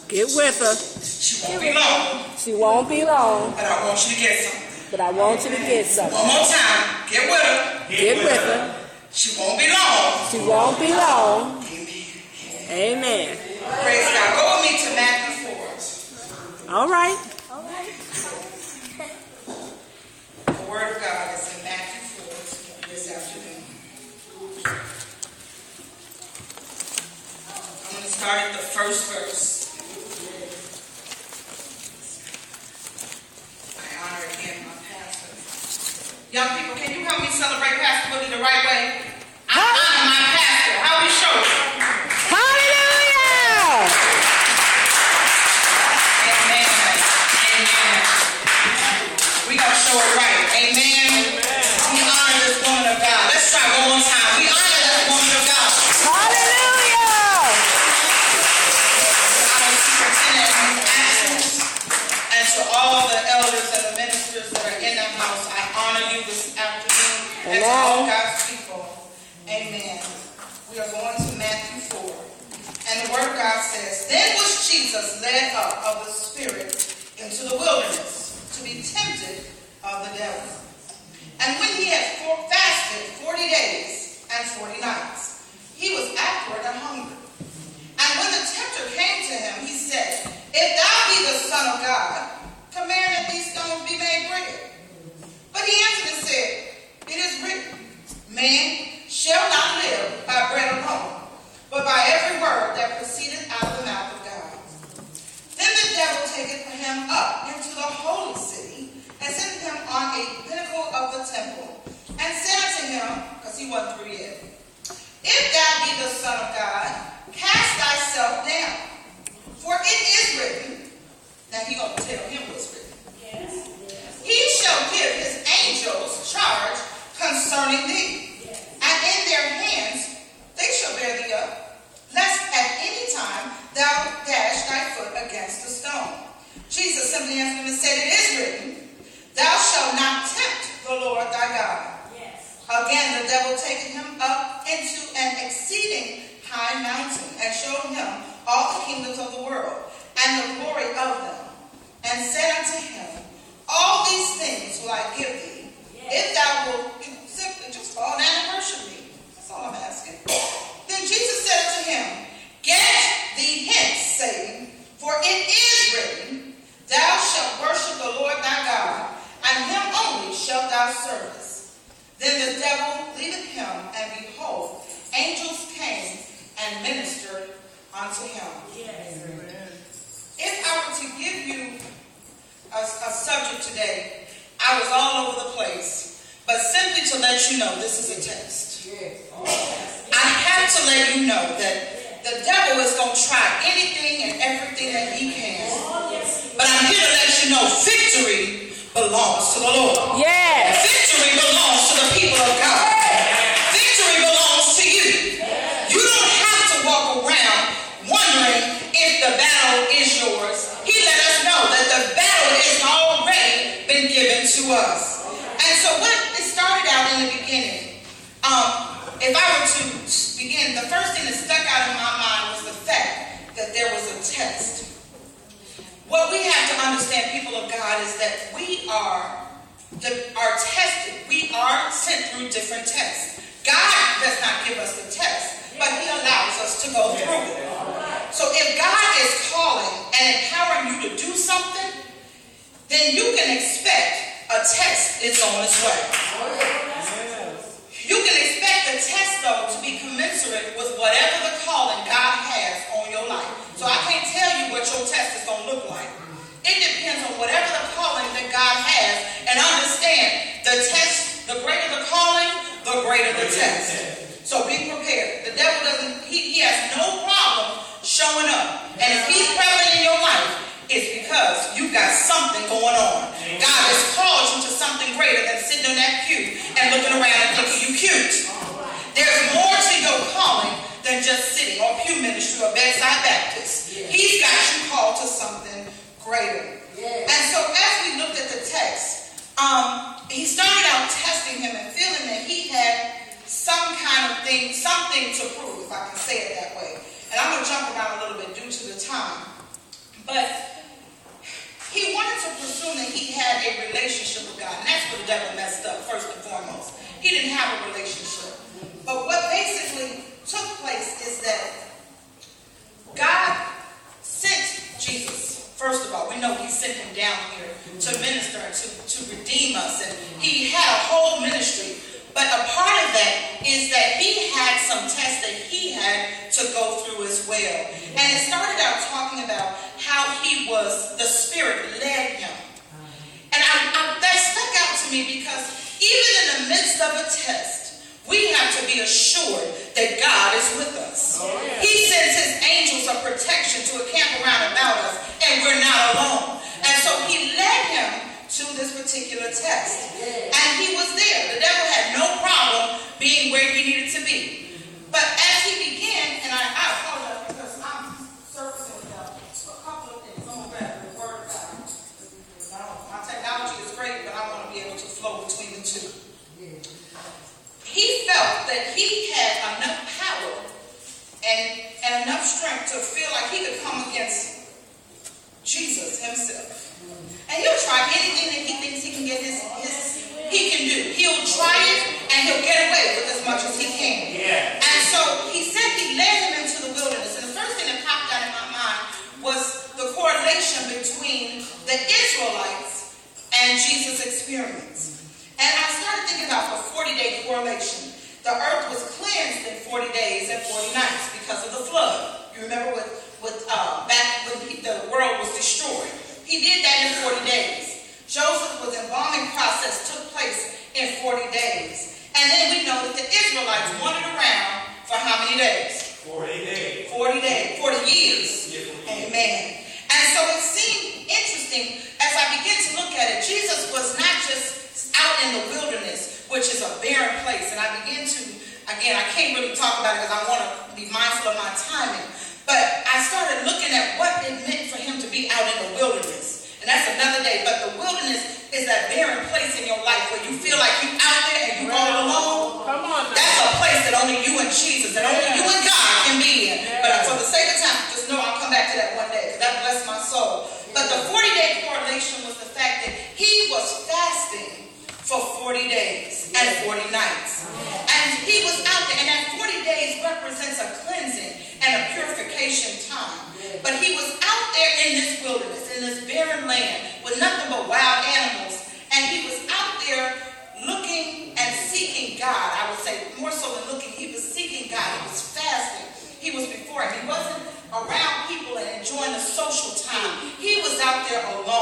Get with her. She won't be long. She won't be long. But I want you to get something. But I want you to get something. One more time. Get with her. Get with her. She won't be long. She won't be long. Amen. Amen. Praise God. Go with me to Matthew 4. All right. The Word of God is in Matthew 4 this afternoon. I'm going to start at the first verse. I honor again my pastor. Young people, can you help me celebrate Pastor Willie the right way? I honor my pastor. How we show it? Hallelujah! Amen. Amen. We gonna show it right. Amen. We honor this woman of God. Let's try one more time. We honor this woman of God. Hallelujah! Our superintendent in his absence, and to all the elders and the ministers that are in the house, I honor you this afternoon. And to all God's people. Amen. We are going to Matthew 4. And the Word of God says, Then was Jesus led up of the Spirit into the wilderness to be tempted of the devil. And when he had fasted 40 days and 40 nights, he was afterward and hungry. And when the tempter came to him, he said, If thou be the Son of God, command that these stones be made bread. But he answered and said, It is written, Man shall not live by bread alone, but by every word that proceedeth out of the mouth of God. Then the devil taketh him up into the holy city, and set him on a pinnacle of the temple, and said unto him, because he wasn't through yet, If thou be the Son of God, cast thyself down. For it is written, now he going to tell him what's written. He shall give his angels charge concerning thee, and in their hands they shall bear thee up, lest at any time thou dash thy foot against a stone. Jesus simply answered him and said, It is written, Thou shalt not tempt the Lord thy God. Again the devil taking him up into an exceeding high mountain, and showed him all the kingdoms of the world, and the glory of them, and said unto him, All these things will I give thee, if thou wilt simply just fall down and worship me. That's all I'm asking. Then Jesus said unto him, Get thee hence, Satan, for it is written, Thou shalt worship the Lord thy God, and him only shalt thou service. Then the devil leaveth him, and behold, angels came and ministered unto him. If I were to give you a subject today, I was all over the place, but simply to let you know this is a test. I have to let you know that the devil is going to try anything and everything that he can. But I'm here to let you know victory belongs to the Lord. Yes. Victory belongs to the people of God. Victory belongs to you. You don't have to walk around wondering if the battle is yours. He let us know that the battle is already been given to us. And so what it started out in the beginning, if I were to begin, the first thing that stuck out in my mind was the fact that there was a test. What we have to understand, people of God, is that we are tested. We are sent through different tests. God does not give us the test, but he allows us to go through it. So if God is calling and empowering you to do something, then you can expect a test is on its way. You can expect the test, though, to be commensurate with whatever the calling God has on your life. So I can't tell you what your test is going to look like. It depends on whatever the calling that God has. And understand, the test, the greater the calling, the greater the test. So be prepared. The devil doesn't, he has no problem showing up. And if he's prevalent in your life, it's because you got something going on. God has called you to something greater than sitting in that pew and looking around and thinking you cute. There's more to your calling than just sitting or pew ministry or bedside Baptist. He's got you called to something greater. And so as we looked at the text, he started out testing him and feeling that he had some kind of thing, something to prove, if I can say it that way. And I'm going to jump around a little bit due to the time. we know he sent him down here to minister and to redeem us. And he had a whole ministry. But a part of that is that he had some tests that he had to go through as well. And it started out talking about how the Spirit led him. And that stuck out to me because even in the midst of a test, we have to be assured that God is with us. Oh, yeah. He sends his angels of protection to encamp around about us, and we're not alone. And so he led him to this particular test. And he was there. The devil had no problem being where he needed to be. But as he began, and I apologize because I'm servicing a couple of things. I'm going to grab the word out. My technology is great, but I want to be able to flow between the two. He felt that he had enough power and enough strength to feel like he could come against Jesus himself. And he'll try anything that he thinks he can get he can do. He'll try it and he'll get away with as much as he can. Yeah. And so he said he led him into the wilderness. And the first thing that popped out in my mind was the correlation between the Israelites and Jesus' experience. And I started thinking about the 40-day correlation. The earth was cleansed in 40 days and 40 nights because of the flood. You remember back when the world was destroyed. He did that in 40 days. Joseph's embalming process took place in 40 days. And then we know that the Israelites wandered around for how many days? 40 days. 40 days. 40 years. Amen. And so it seemed interesting as I began to look at it. Jesus was not just out in the wilderness, which is a barren place. And I began to, again, I can't really talk about it because I want to be mindful of my timing. But I started looking at what it meant for him to be out in the wilderness. And that's another day. But the wilderness is that barren place in your life where you feel like you're out there and you're all alone. Come on now. That's a place that only you and Jesus and only you and God can be in. But for the sake of time, just know I'll come back to that one day because that blessed my soul. But the 40-day correlation was the fact that he was fasting for 40 days and 40 nights. And he was out there, and that 40 days represents a cleansing and a purification time. But he was out there in this wilderness, in this barren land, with nothing but wild animals. And he was out there looking and seeking God. I would say more so than looking, he was seeking God. He was fasting. He was before him. He wasn't around people and enjoying the social time. He was out there alone.